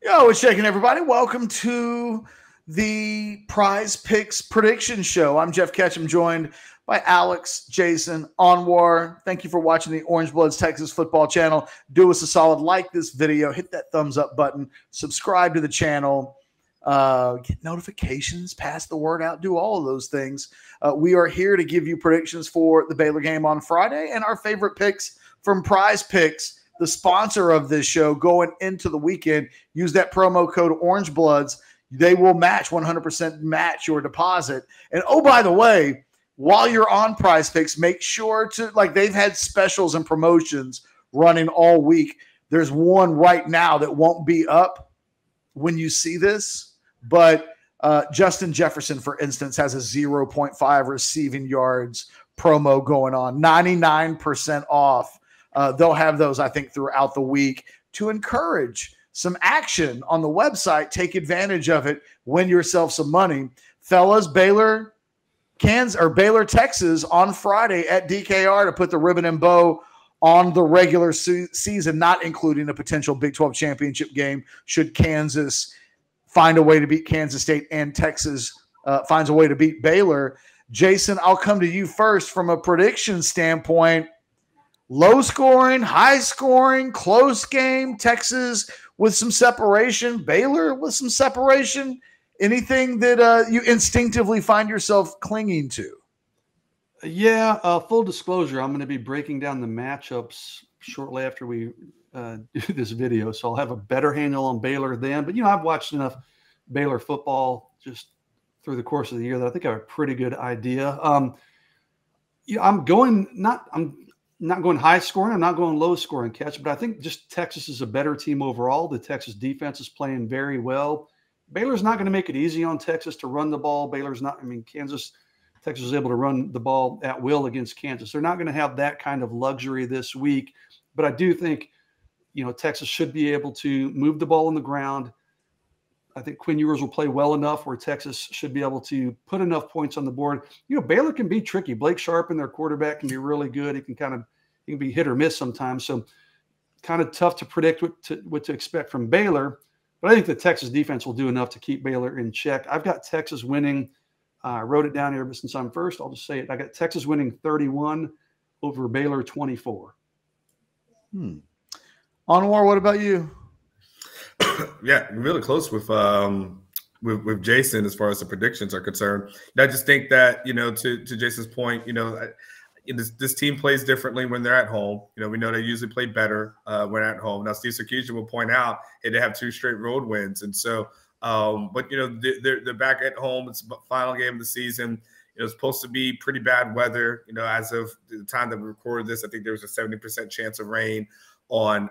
Yo, what's shaking, everybody? Welcome to the Prize Picks Prediction Show. I'm Jeff Ketchum, joined by Alex, Jason, Anwar. Thank you for watching the Orange Bloods Texas Football Channel. Do us a solid, like this video, hit that thumbs up button, subscribe to the channel, get notifications, pass the word out, do all of those things. We are here to give you predictions for the Baylor game on Friday and our favorite picks from PrizePicks, the sponsor of this show, going into the weekend. Use that promo code OrangeBloods. They will match 100% match your deposit. And oh, by the way, while you're on PrizePicks, make sure to, like, they've had specials and promotions running all week. There's one right now that won't be up when you see this, but Justin Jefferson, for instance, has a 0.5 receiving yards promo going on, 99% off. They'll have those, I think, throughout the week to encourage some action on the website. Take advantage of it. Win yourself some money. Fellas, Baylor, Texas on Friday at DKR to put the ribbon and bow on the regular season, not including a potential Big 12 championship game should Kansas find a way to beat Kansas State and Texas finds a way to beat Baylor. Jason, I'll come to you first from a prediction standpoint. Low scoring, high scoring, close game, Texas with some separation, Baylor with some separation. Anything that you instinctively find yourself clinging to? Yeah, full disclosure, I'm going to be breaking down the matchups shortly after we do this video, so I'll have a better handle on Baylor then. But, I've watched enough Baylor football just through the course of the year that I think I have a pretty good idea. I'm not going high scoring. I'm not going low scoring, Catch, but I think just Texas is a better team overall. The Texas defense is playing very well. Baylor's not going to make it easy on Texas to run the ball. Texas was able to run the ball at will against Kansas. They're not going to have that kind of luxury this week, but I do think, Texas should be able to move the ball on the ground. I think Quinn Ewers will play well enough where Texas should be able to put enough points on the board. Baylor can be tricky. Blake Sharpen, their quarterback, can be really good. He can be hit or miss sometimes. So kind of tough to predict what to expect from Baylor. But I think the Texas defense will do enough to keep Baylor in check. I've got Texas winning. I wrote it down here, but since I'm first, I'll just say it. I got Texas winning 31 over Baylor 24. Anwar, what about you? Yeah, really close with Jason as far as the predictions are concerned. And I just think that, to Jason's point, this team plays differently when they're at home. We know they usually play better when at home. Now, Steve Sarkisian will point out they have 2 straight road wins. And so, but, they're back at home. It's the final game of the season. It's supposed to be pretty bad weather. As of the time that we recorded this, I think there was a 70% chance of rain on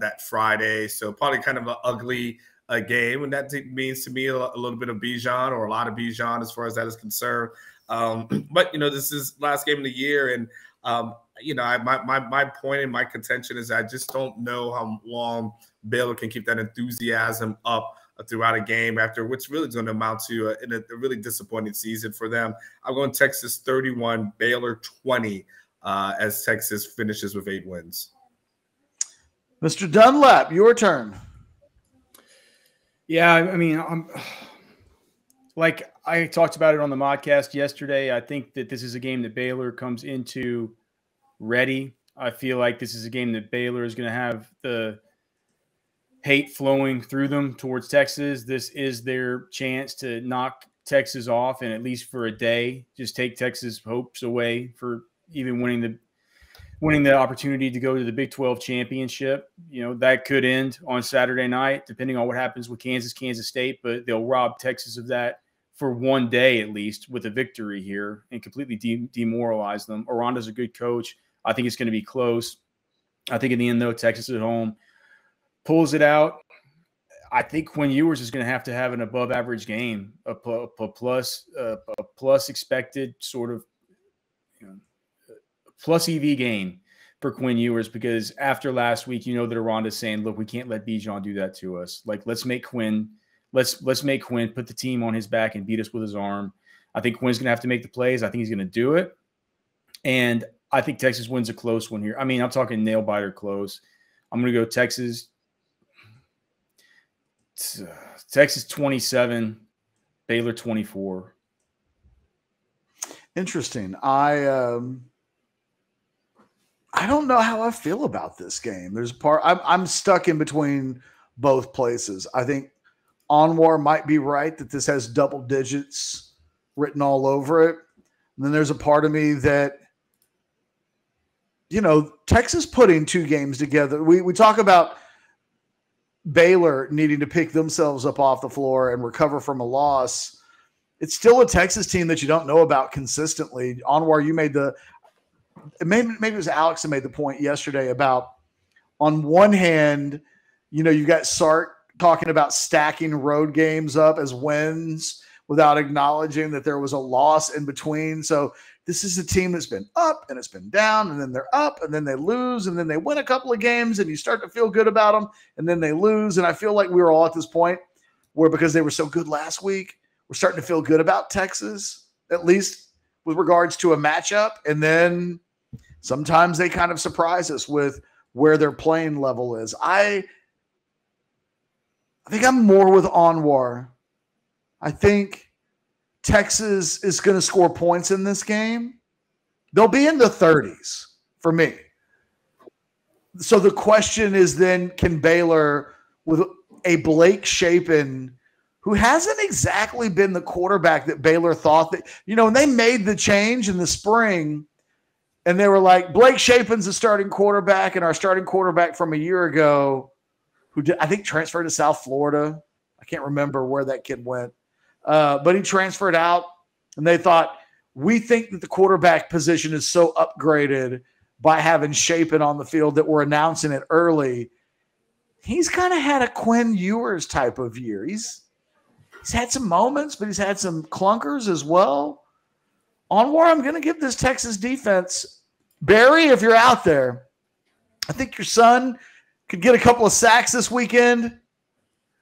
that Friday. So probably kind of an ugly game. And that means to me a little bit of Bijan, or a lot of Bijan as far as that is concerned. But, this is last game of the year. And, my point and my contention is I just don't know how long Baylor can keep that enthusiasm up throughout a game after what's really going to amount to a really disappointing season for them. I'm going Texas 31, Baylor 20 as Texas finishes with 8 wins. Mr. Dunlap, your turn. Yeah, I'm like I talked about it on the modcast yesterday. I think that this is a game that Baylor comes into ready. I feel like this is a game that Baylor is going to have the hate flowing through them towards Texas. This is their chance to knock Texas off, and at least for a day, just take Texas hopes away for even winning the opportunity to go to the Big 12 championship. That could end on Saturday night, depending on what happens with Kansas State, but they'll rob Texas of that for one day, at least, with a victory here and completely demoralize them. Aranda's a good coach. I think it's going to be close. I think in the end, though, Texas at home pulls it out. I think Quinn Ewers is going to have an above average game, a plus expected sort of, plus EV game for Quinn Ewers, because after last week, that Aranda's saying, look, we can't let Bijan do that to us. Like, let's make Quinn put the team on his back and beat us with his arm. I think Quinn's going to have to make the plays. I think he's going to do it. And I think Texas wins a close one here. I'm talking nail biter close. I'm going to go Texas Texas 27, Baylor 24. Interesting. I don't know how I feel about this game. There's part I'm stuck in between both places. I think Anwar might be right that this has double digits written all over it. And then there's a part of me that, Texas putting 2 games together. We talk about Baylor needing to pick themselves up off the floor and recover from a loss. It's still a Texas team that you don't know about consistently. Anwar, you made maybe it was Alex that made the point yesterday about, on one hand, you got Sark talking about stacking road games up as wins without acknowledging that there was a loss in between. So this is a team that's been up and it's been down, and then they're up and then they lose and then they win a couple of games and you start to feel good about them and then they lose. And I feel like we were all at this point where, because they were so good last week, we're starting to feel good about Texas, at least with regards to a matchup. And then sometimes they kind of surprise us with where their playing level is. I think I'm more with Anwar. I think Texas is going to score points in this game. They'll be in the 30s for me. So the question is then, can Baylor, with a Blake Shapen, who hasn't exactly been the quarterback that Baylor thought that, when they made the change in the spring and they were like, Blake Shapen's the starting quarterback, and our starting quarterback from a year ago, who I think transferred to South Florida. I can't remember where that kid went. But he transferred out, and they thought, we think that the quarterback position is so upgraded by having Shapen on the field that we're announcing it early. He's kind of had a Quinn Ewers type of year. He's had some moments, but he's had some clunkers as well. Anwar, I'm going to give this Texas defense. Barry, if you're out there, I think your son could get a couple of sacks this weekend.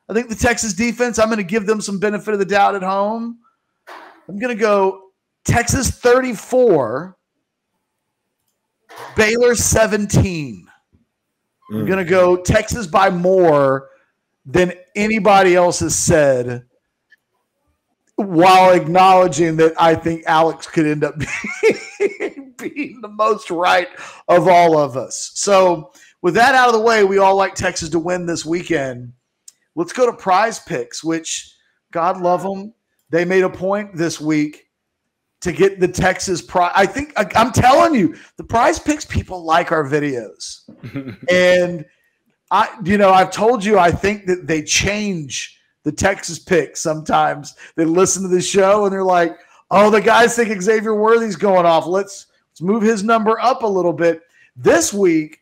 I think the Texas defense, I'm going to give them some benefit of the doubt at home. I'm going to go Texas 34, Baylor 17. I'm going to go Texas by more than anybody else has said, while acknowledging that I think Alex could end up being the most right of all of us. So with that out of the way, we all like Texas to win this weekend. Let's go to PrizePicks, which, God love them, they made a point this week to get the Texas prize. I think, I'm telling you, the PrizePicks people like our videos. And I've told you, I think that they change the Texas pick sometimes. They listen to the show and they're like, oh, the guys think Xavier Worthy's going off. Let's move his number up a little bit. This week,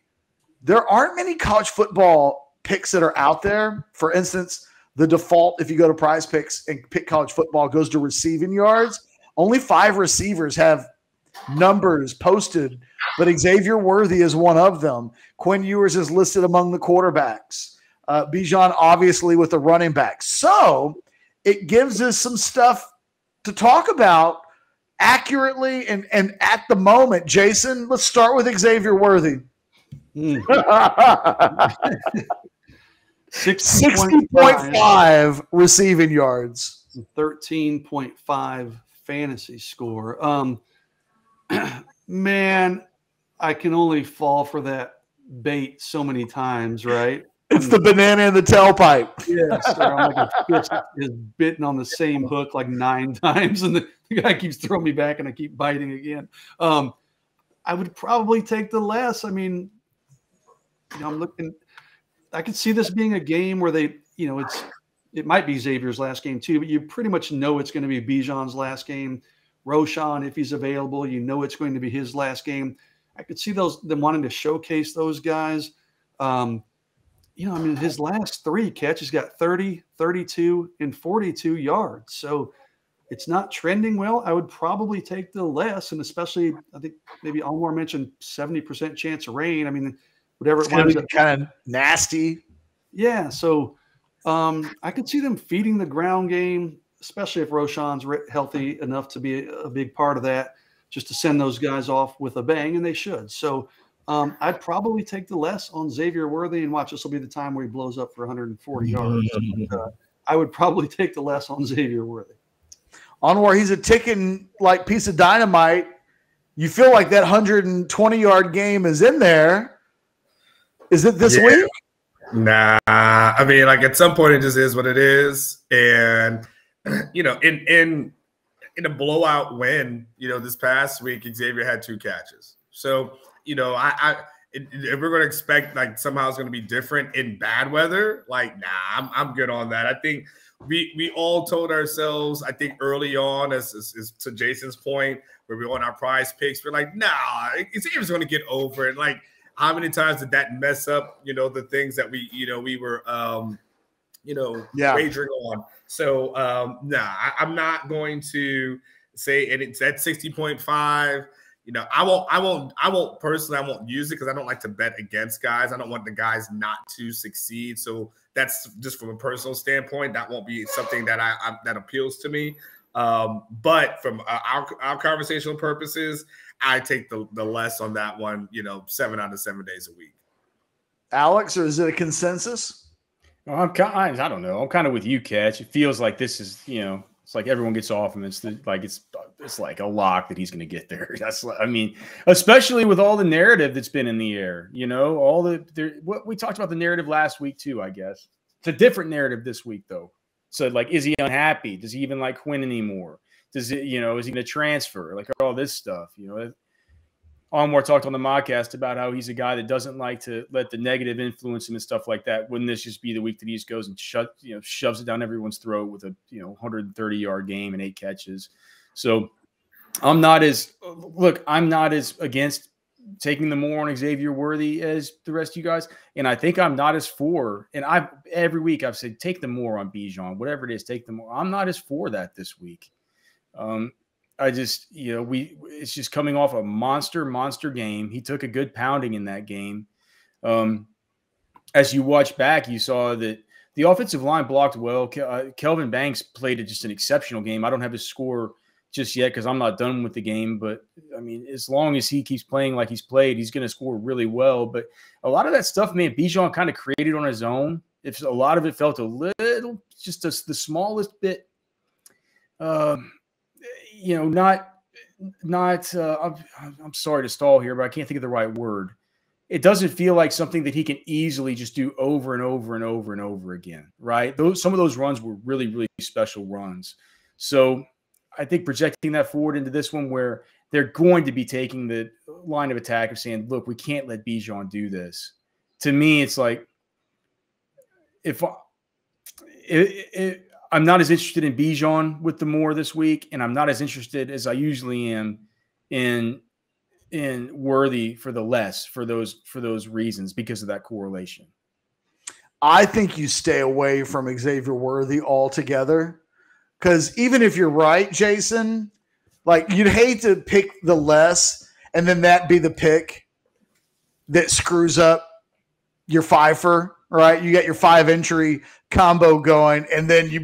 there aren't many college football picks that are out there. For instance, the default, if you go to PrizePicks and pick college football, goes to receiving yards. Only 5 receivers have numbers posted, but Xavier Worthy is one of them. Quinn Ewers is listed among the quarterbacks. Bijan, obviously, with the running backs. So it gives us some stuff to talk about accurately and at the moment. Jason, let's start with Xavier Worthy. 60.5 receiving yards. 13.5 fantasy score. Man, I can only fall for that bait so many times, right? It's the banana in the tailpipe. Yes, I'm like a fish is bitten on the same hook like 9 times, and the guy keeps throwing me back, and I keep biting again. I would probably take the less. I mean, I'm looking. I could see this being a game where they, it might be Xavier's last game too, but you pretty much know it's going to be Bijan's last game. Roshan, if he's available, it's going to be his last game. I could see them wanting to showcase those guys. His last 3 catches, he's got 30, 32, and 42 yards. So it's not trending well. I would probably take the less, and especially, I think maybe Anwar mentioned 70% chance of rain. I mean, whatever it winds up, kind of nasty. Yeah. So I could see them feeding the ground game, especially if Roshan's healthy enough to be a big part of that, just to send those guys off with a bang, and they should. So I'd probably take the less on Xavier Worthy, and watch, this will be the time where he blows up for 140 yards. But, I would probably take the less on Xavier Worthy. Onward, he's a ticking like piece of dynamite. You feel like that 120-yard game is in there. Is it this week? Nah, I mean, like at some point it just is what it is, and you know, in a blowout win, you know, this past week Xavier had 2 catches. So you know, if we're going to expect like somehow it's going to be different in bad weather, like nah, I'm good on that. I think we all told ourselves, I think early on, as to Jason's point, where we were on our prize picks, we're like, nah, Xavier's going to get over it. Like, how many times did that mess up, you know, the things that we were, wagering on? So, nah, I'm not going to say, and it's at 60.5. You know, I won't personally, I won't use it because I don't like to bet against guys. I don't want the guys not to succeed. So that's just from a personal standpoint. That won't be something that that appeals to me. But from our conversational purposes, I take the less on that one, you know, 7 out of 7 days a week. Alex, or is it a consensus? Well, I don't know. I'm kind of with you, Catch. It feels like this is, you know, it's like everyone gets off him. It's like a lock that he's going to get there. I mean, especially with all the narrative that's been in the air, you know, what we talked about the narrative last week too, I guess. It's a different narrative this week though. So like, is he unhappy? Does he even like Quinn anymore? Does it, you know, is he going to transfer? Like all this stuff, you know. Onward talked on the podcast about how he's a guy that doesn't like to let the negative influence him and stuff like that. Wouldn't this just be the week that he just goes and shoves it down everyone's throat with a 130-yard game and 8 catches? So I'm not as against taking the more on Xavier Worthy as the rest of you guys, and I think I'm not as for. And every week I've said take the more on Bijan, whatever it is, take the more. I'm not as for that this week. I just, you know, it's just coming off a monster game. He took a good pounding in that game. As you watch back, you saw that the offensive line blocked well. Kelvin Banks played just an exceptional game. I don't have his score just yet because I'm not done with the game. But, I mean, as long as he keeps playing like he's played, he's going to score really well. But a lot of that stuff, man, Bijan kind of created on his own. If a lot of it felt a little, just the smallest bit, you know, I'm sorry to stall here, but I can't think of the right word. It doesn't feel like something that he can easily just do over and over and over and over again, right? Some of those runs were really, really special runs. So I think projecting that forward into this one where they're going to be taking the line of attack of saying, look, we can't let Bijan do this. To me, it's like I'm not as interested in Bijan with the more this week, and I'm not as interested as I usually am in Worthy for the less for those reasons because of that correlation. I think you stay away from Xavier Worthy altogether because even if you're right, Jason, like you'd hate to pick the less and then that be the pick that screws up your fifer. Right, you got your 5-entry combo going, and then you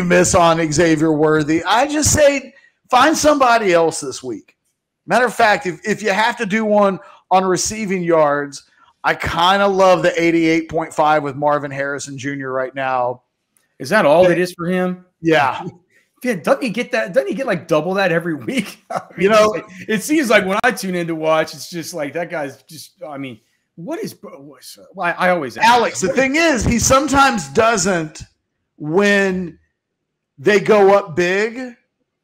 miss on Xavier Worthy. I just say find somebody else this week. Matter of fact, if you have to do one on receiving yards, I kind of love the 88.5 with Marvin Harrison Jr. right now. Is that all it is for him? Yeah. Yeah, doesn't he get that? Doesn't he get like double that every week? I mean, you know, it seems like when I tune in to watch, it's just like that guy's just. I mean. What is – I always ask. Alex, the thing is, he sometimes doesn't when they go up big,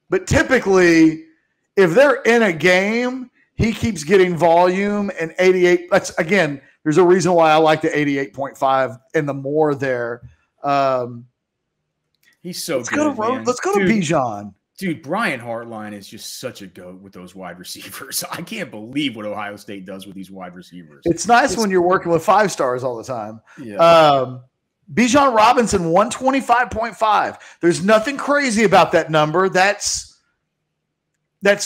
but typically if they're in a game, he keeps getting volume and 88 – that's again, there's a reason why I like the 88.5 and the more there. He's so good. Let's go to Bijan. Dude, Brian Hartline is just such a goat with those wide receivers. I can't believe what Ohio State does with these wide receivers. It's nice when you're working with 5 stars all the time. Yeah. Bijan Robinson, 125.5. There's nothing crazy about that number. That's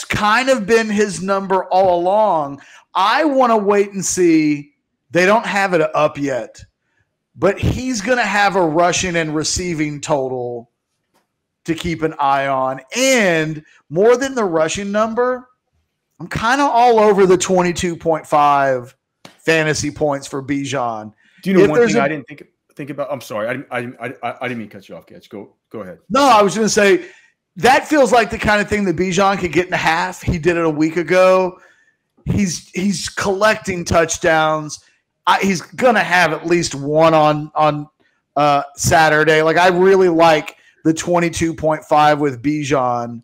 kind of been his number all along. I want to wait and see. They don't have it up yet, but he's going to have a rushing and receiving total to keep an eye on. And more than the rushing number, I'm kind of all over the 22.5 fantasy points for Bijan. Do you know one thing I didn't think about? I'm sorry. I didn't mean to cut you off, Catch. Go ahead. No, I was going to say that feels like the kind of thing that Bijan could get in half. He did it a week ago. He's collecting touchdowns. He's going to have at least one on Saturday. Like, I really like the 22.5 with Bijan.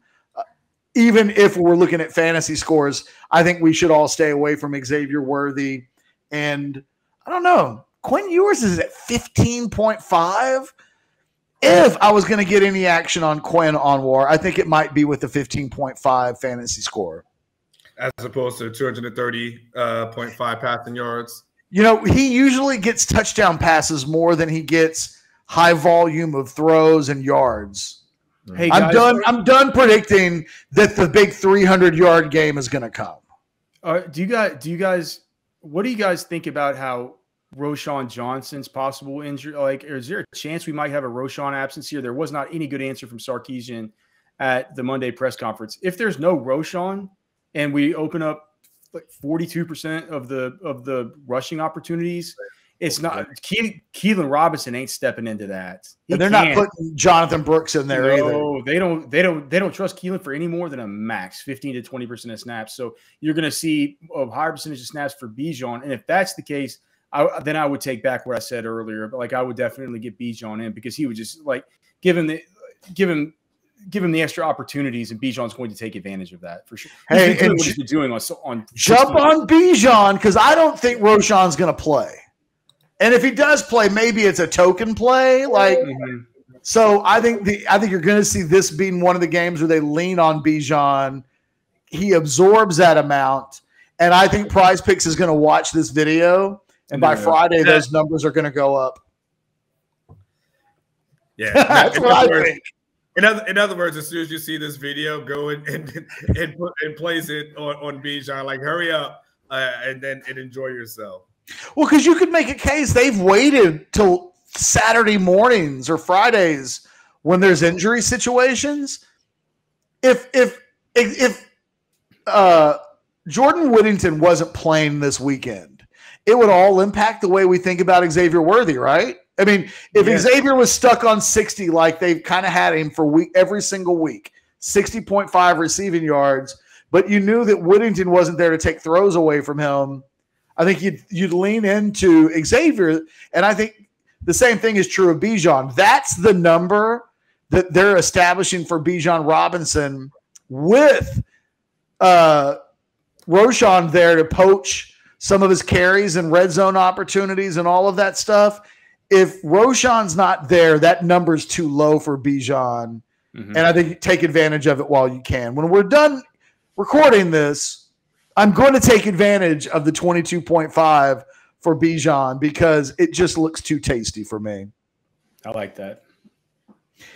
Even if we're looking at fantasy scores, I think we should all stay away from Xavier Worthy. And I don't know. Quinn Ewers is at 15.5. If I was going to get any action on Quinn Anwar, I think it might be with the 15.5 fantasy score. As opposed to 230.5 passing yards. You know, he usually gets touchdown passes more than he gets high volume of throws and yards. Hey, guys, I'm done predicting that the big 300-yard game is going to come. Do you guys? What do you guys think about how Roschon Johnson's possible injury? Like, is there a chance we might have a Roschon absence here? There was not any good answer from Sarkisian at the Monday press conference. If there's no Roschon and we open up like 42% of the rushing opportunities, it's not Keelan Robinson ain't stepping into that. And they're not putting Jonathan Brooks in there either. No, they don't trust Keelan for any more than a max 15 to 20% of snaps. So you're going to see a higher percentage of snaps for Bijan. And if that's the case, then I would take back what I said earlier. But like, I would definitely get Bijan in because he would just like give him the extra opportunities, and Bijan's going to take advantage of that for sure. Hey, and what he's been doing on jump on Bijan because I don't think Roschon's going to play. And if he does play, maybe it's a token play. Like, so I think you're going to see this being one of the games where they lean on Bijan. He absorbs that amount, and I think PrizePicks is going to watch this video, and by Friday those numbers are going to go up. Yeah, that's what I think. In other words, as soon as you see this video, go and place it on Bijan, like hurry up and enjoy yourself. Well, because you could make a case they've waited till Saturday mornings or Fridays when there's injury situations. If Jordan Whittington wasn't playing this weekend, it would all impact the way we think about Xavier Worthy, right? I mean, if Xavier was stuck on 60 like they've kind of had him for every single week, 60.5 receiving yards, but you knew that Whittington wasn't there to take throws away from him, I think you'd lean into Xavier, and I think the same thing is true of Bijan. That's the number that they're establishing for Bijan Robinson with Roschon there to poach some of his carries and red zone opportunities and all of that stuff. If Roschon's not there, that number's too low for Bijan, and I think you take advantage of it while you can. When we're done recording this, I'm going to take advantage of the 22.5 for Bijan because it just looks too tasty for me. I like that.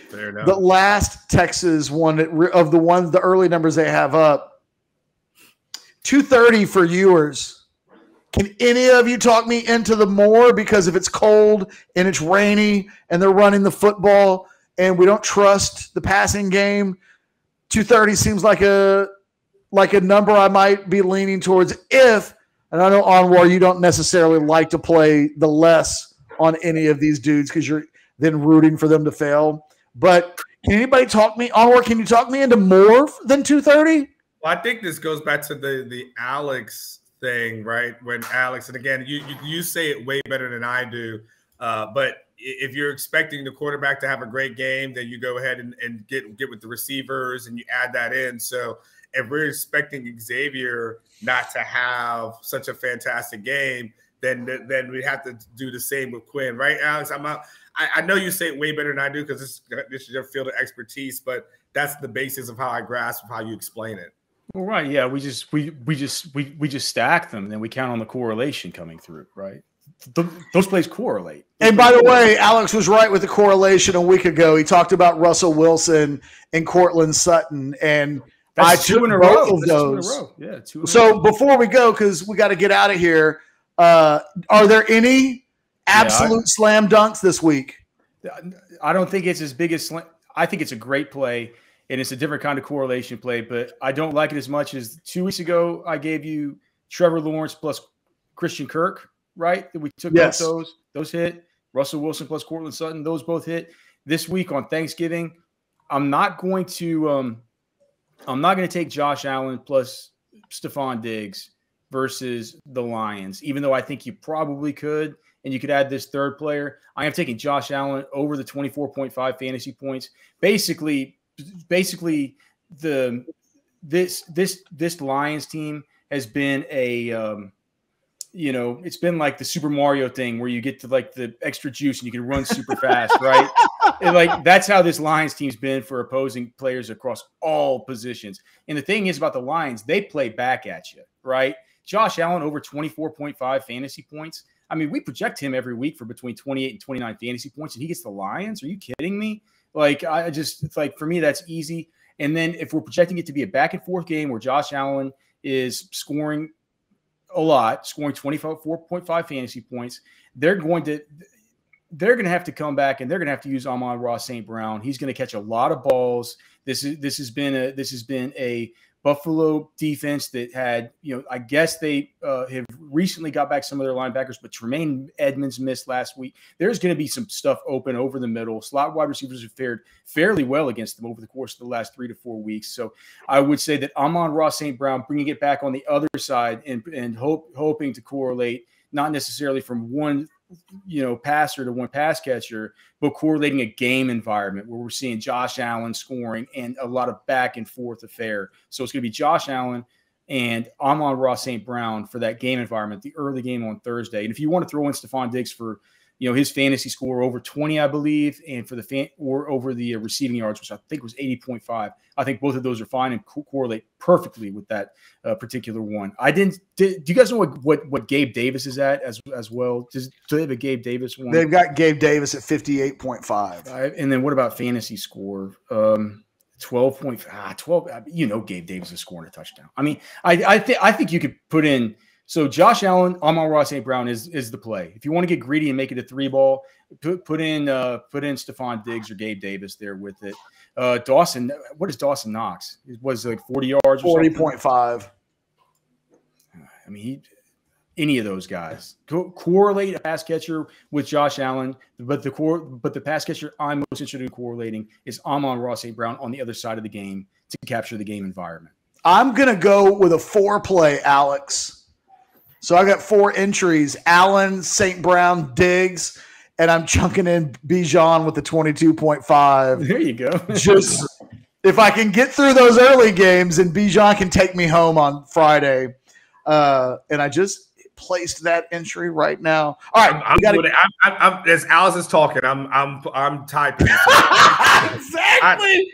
Fair enough. The last Texas one of the early numbers they have up, 230 for Ewers. Can any of you talk me into the more? Because if it's cold and it's rainy and they're running the football and we don't trust the passing game, 230 seems like a number I might be leaning towards and I know, Anwar, you don't necessarily like to play the less on any of these dudes because you're then rooting for them to fail. But can anybody talk me, Anwar, can you talk me into more than 230? Well, I think this goes back to the Alex thing, right? When Alex, and again, you say it way better than I do, but if you're expecting the quarterback to have a great game, then you go ahead and get with the receivers and you add that in. So if we're expecting Xavier not to have such a fantastic game, then we have to do the same with Quinn, right, Alex? I know you say it way better than I do because this is your field of expertise, but that's the basis of how I grasp of how you explain it. Well, right, yeah, we just stack them, and then we count on the correlation coming through, right? Those plays correlate. And by the way, Alex was right with the correlation a week ago. He talked about Russell Wilson and Cortland Sutton, and I took both of those. Yeah, so before we go, because we got to get out of here, are there any absolute slam dunks this week? I don't think it's as big as slam. I think it's a great play. and it's a different kind of correlation play, but I don't like it as much as 2 weeks ago. I gave you Trevor Lawrence plus Christian Kirk, right? We took Yes. both those hit. Russell Wilson plus Cortland Sutton, those both hit. This week on Thanksgiving, I'm not going to take Josh Allen plus Stephon Diggs versus the Lions, even though I think you probably could, and you could add this third player. I am taking Josh Allen over the 24.5 fantasy points. Basically, this Lions team has been it's been like the Super Mario thing where you get to like the extra juice and you can run super fast, right? And like that's how this Lions team's been for opposing players across all positions. And the thing is about the Lions, they play back at you, right? Josh Allen over 24.5 fantasy points. I mean, we project him every week for between 28 and 29 fantasy points, and he gets the Lions. Are you kidding me? Like, it's like, for me, that's easy. And then if we're projecting it to be a back and forth game where Josh Allen is scoring a lot, scoring 24.5 fantasy points, they're going to have to come back and they're going to have to use Amon-Ra St. Brown. He's going to catch a lot of balls. This has been a Buffalo defense that had, I guess they have recently got back some of their linebackers, but Tremaine Edmonds missed last week. There's going to be some stuff open over the middle. Slot wide receivers have fared fairly well against them over the course of the last 3 to 4 weeks. So I would say that Amon-Ra St. Brown bringing it back on the other side and hoping to correlate, not necessarily from one passer to one pass catcher, but correlating a game environment where we're seeing Josh Allen scoring and a lot of back and forth affair. So it's going to be Josh Allen and Amon-Ra St. Brown for that game environment, the early game on Thursday. And if you want to throw in Stephon Diggs for, his fantasy score over 20, I believe, and for or over the receiving yards, which I think was 80.5. I think both of those are fine and correlate perfectly with that particular one. Do you guys know what Gabe Davis is at as well? Do they have a Gabe Davis one? They've got Gabe Davis at 58.5. And then what about fantasy score? 12. Gabe Davis is scoring a touchdown. I mean, I think you could put in. So Josh Allen, Amon-Ra St. Brown is the play. If you want to get greedy and make it a 3-ball, put in Stephon Diggs or Gabe Davis there with it. Dawson, what is Dawson Knox? It was like 40 yards or 40.5. I mean, any of those guys. Correlate a pass catcher with Josh Allen, but the pass catcher I'm most interested in correlating is Amon-Ra St. Brown on the other side of the game to capture the game environment. I'm going to go with a 4-play, Alex. So I got 4 entries: Allen, St. Brown, Diggs, and I'm chunking in Bijan with the 22.5. There you go. Just if I can get through those early games and Bijan can take me home on Friday. And I just placed that entry right now. All right. I'm as Alice is talking, I'm typing. Exactly.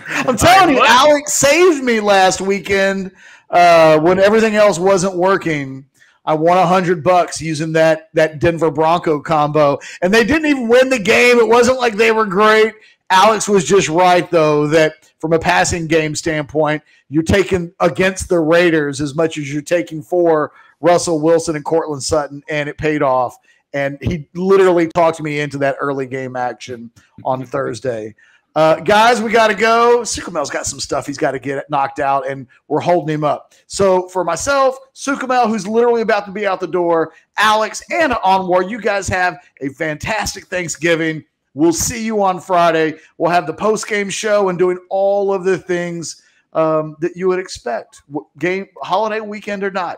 I'm telling you, Alex saved me last weekend. When everything else wasn't working, I won $100 using that Denver Bronco combo, and they didn't even win the game. It wasn't like they were great. Alex was just right, though, that from a passing game standpoint, you're taking against the Raiders as much as you're taking for Russell Wilson and Cortland Sutton, and it paid off. And he literally talked me into that early game action on Thursday. Guys, we got to go. Sukamel's got some stuff he's got to get knocked out, and we're holding him up. So for myself, Sukamel, who's literally about to be out the door, Alex, and Onward, you guys have a fantastic Thanksgiving. We'll see you on Friday. We'll have the post-game show and doing all of the things that you would expect, game, holiday weekend or not.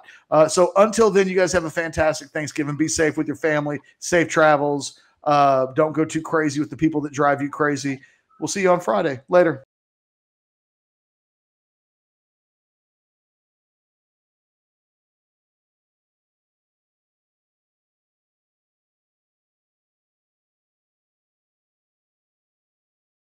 So until then, you guys have a fantastic Thanksgiving. Be safe with your family. Safe travels. Don't go too crazy with the people that drive you crazy. We'll see you on Friday. Later.